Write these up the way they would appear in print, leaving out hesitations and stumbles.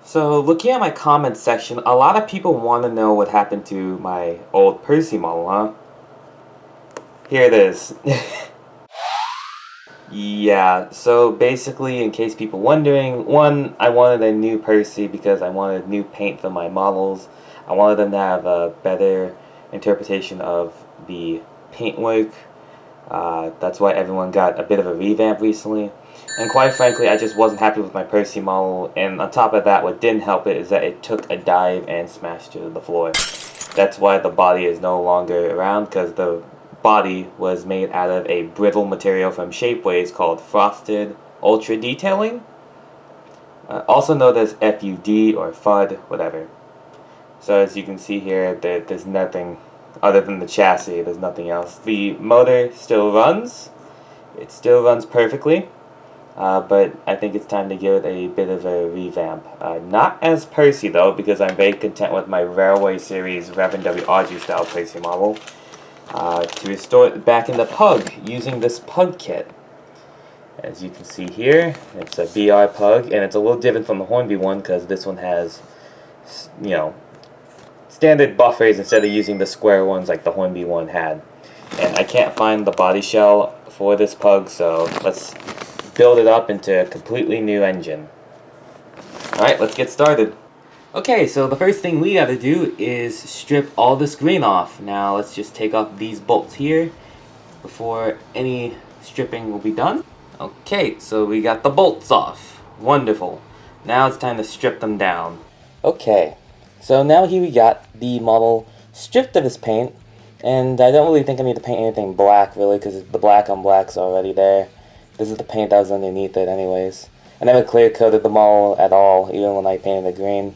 So, looking at my comments section, a lot of people want to know what happened to my old Percy model, huh? Here it is. Yeah, so basically, in case people wondering, one, I wanted a new Percy because I wanted new paint for my models. I wanted them to have a better interpretation of the paintwork. That's why everyone got a bit of a revamp recently. And quite frankly, I just wasn't happy with my Percy model, and on top of that, what didn't help it is that it took a dive and smashed to the floor. That's why the body is no longer around, because the body was made out of a brittle material from Shapeways called Frosted Ultra Detailing, also known as FUD or FUD, whatever. So as you can see here, there's nothing other than the chassis, there's nothing else. The motor still runs, it still runs perfectly, but I think it's time to give it a bit of a revamp. Not as Percy though, because I'm very content with my Railway Series Reverend W. Audrey style Percy model. To restore it back into Pug using this Pug kit. As you can see here, it's a BR Pug, and it's a little different from the Hornby one because this one has, you know, standard buffers instead of using the square ones like the Hornby one had. And I can't find the body shell for this Pug, so let's build it up into a completely new engine. Alright, let's get started. Okay, so the first thing we gotta do is strip all this green off. Now let's just take off these bolts here before any stripping will be done. Okay, so we got the bolts off. Wonderful. Now it's time to strip them down. Okay, so now here we got the model stripped of its paint, and I don't really think I need to paint anything black really, because the black on black's already there. This is the paint that was underneath it anyways. I never clear coated the model at all, even when I painted it green.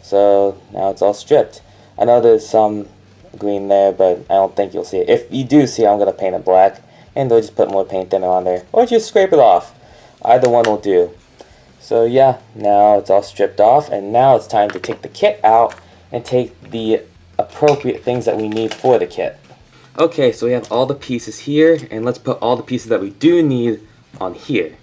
So now it's all stripped. I know there's some green there, but I don't think you'll see it. If you do see it, I'm going to paint it black, and they'll just put more paint thinner on there, or just scrape it off. Either one will do. So yeah, now it's all stripped off, and now it's time to take the kit out and take the appropriate things that we need for the kit. Okay, so we have all the pieces here, and let's put all the pieces that we do need on here.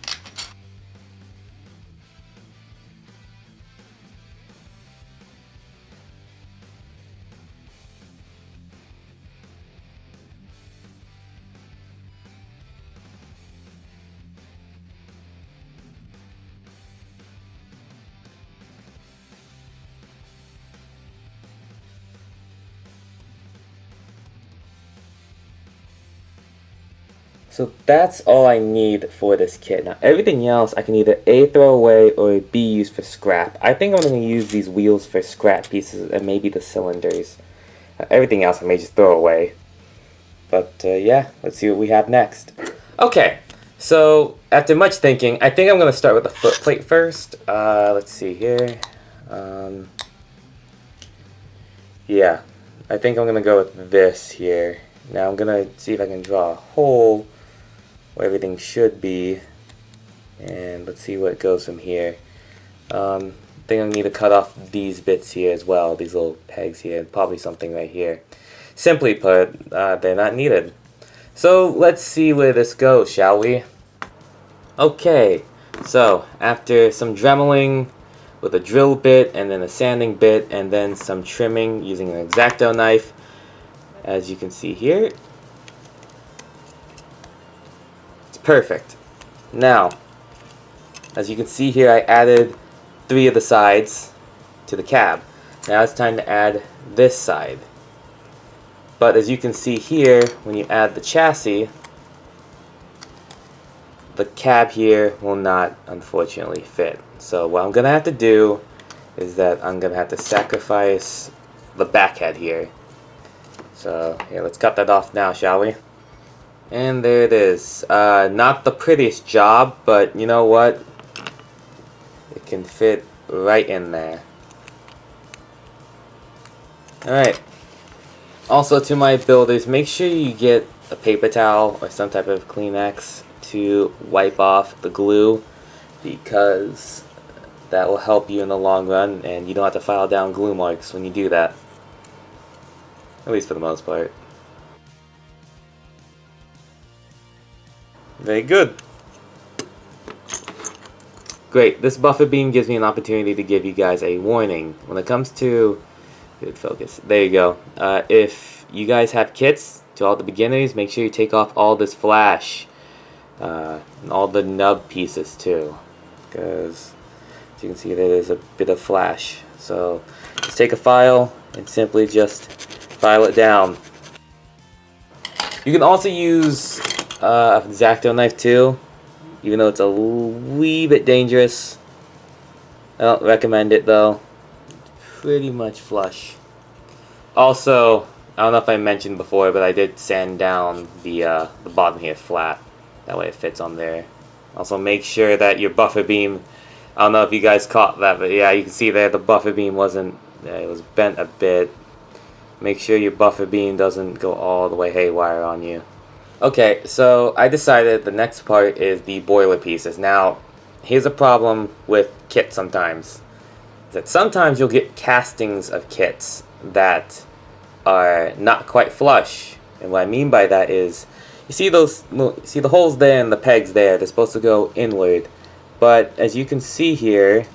So that's all I need for this kit. Now everything else I can either A, throw away, or B, use for scrap. I think I'm going to use these wheels for scrap pieces and maybe the cylinders. Everything else I may just throw away. But yeah, let's see what we have next. Okay, so after much thinking, I think I'm going to start with the foot plate first. Let's see here. Yeah, I think I'm going to go with this here. Now I'm going to see if I can draw a hole where everything should be, and let's see what goes from here. I think I need to cut off these bits here as well, these little pegs here, and probably something right here. Simply put, they're not needed. So let's see where this goes, shall we? Okay, so after some dremeling with a drill bit and then a sanding bit and then some trimming using an X-Acto knife, as you can see here, perfect. Now, as you can see here, I added 3 of the sides to the cab. Now it's time to add this side. But as you can see here, when you add the chassis, the cab here will not unfortunately fit. So what I'm going to have to do is that I'm going to have to sacrifice the back head here. So here, let's cut that off now, shall we? And there it is. Not the prettiest job, but you know what? It can fit right in there. Alright. Also to my builders, make sure you get a paper towel or some type of Kleenex to wipe off the glue, because that will help you in the long run and you don't have to file down glue marks when you do that. At least for the most part. Very good. Great. This buffer beam gives me an opportunity to give you guys a warning. When it comes to... Good focus. There you go. If you guys have kits, to all the beginners, make sure you take off all this flash. And all the nub pieces too. Because, as you can see, there is a bit of flash. So, just take a file and simply just file it down. You can also use a X-Acto knife too, even though it's a wee bit dangerous. I don't recommend it though. Pretty much flush. Also, I don't know if I mentioned before, but I did sand down the bottom here flat. That way it fits on there. Also, make sure that your buffer beam, I don't know if you guys caught that, but yeah, you can see there the buffer beam wasn't, it was bent a bit. Make sure your buffer beam doesn't go all the way haywire on you. Okay, so I decided the next part is the boiler pieces. Now, here's a problem with kits sometimes. That sometimes you'll get castings of kits that are not quite flush. And what I mean by that is, you see the holes there and the pegs there, they're supposed to go inward. But as you can see here,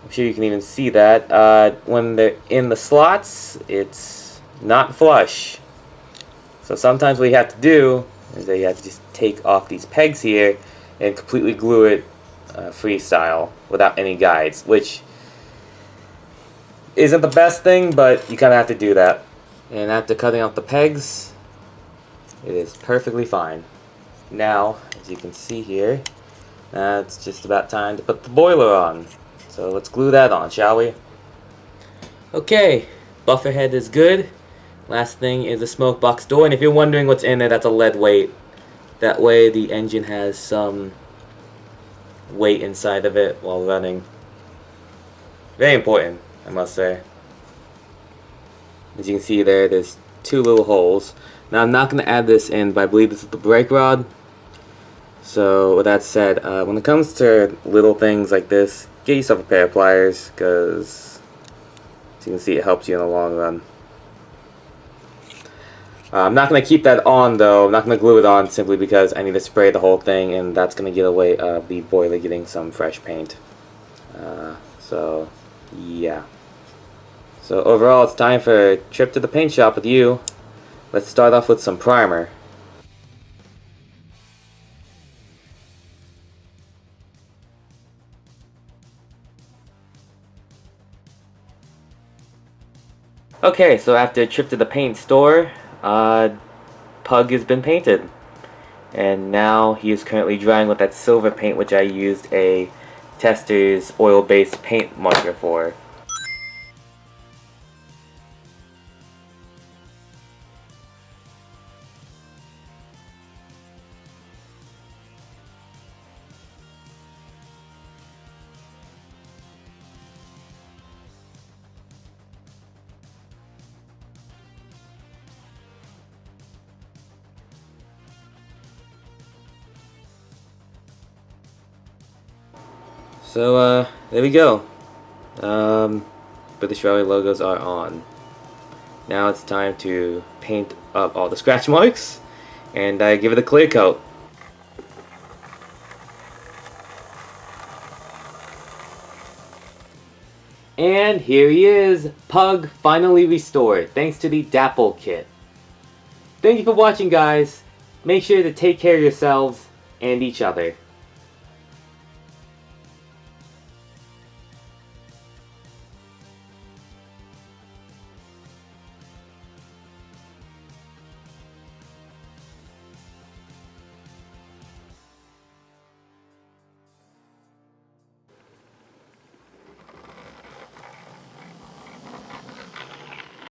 I'm sure you can even see that, when they're in the slots, it's not flush. So sometimes what you have to do is that you have to just take off these pegs here and completely glue it freestyle without any guides, which isn't the best thing, but you kind of have to do that. And after cutting off the pegs, it is perfectly fine. Now, as you can see here, it's just about time to put the boiler on. So let's glue that on, shall we? Okay, buffer head is good. Last thing is the smoke box door, and if you're wondering what's in there, that's a lead weight. That way the engine has some weight inside of it while running. Very important, I must say. As you can see there, there's two little holes. Now I'm not going to add this in, but I believe this is the brake rod. So with that said, when it comes to little things like this, get yourself a pair of pliers, because as you can see, it helps you in the long run. I'm not going to keep that on though. I'm not going to glue it on simply because I need to spray the whole thing, and that's going to get away the boiler getting some fresh paint. So yeah. So overall, it's time for a trip to the paint shop with you. Let's start off with some primer. Okay, so after a trip to the paint store, Pug has been painted. And now he is currently drying with that silver paint, which I used a Tester's oil-based paint marker for. So, there we go. British Railway logos are on. Now it's time to paint up all the scratch marks and give it a clear coat. And here he is, Pug finally restored, thanks to the Dapol kit. Thank you for watching, guys. Make sure to take care of yourselves and each other.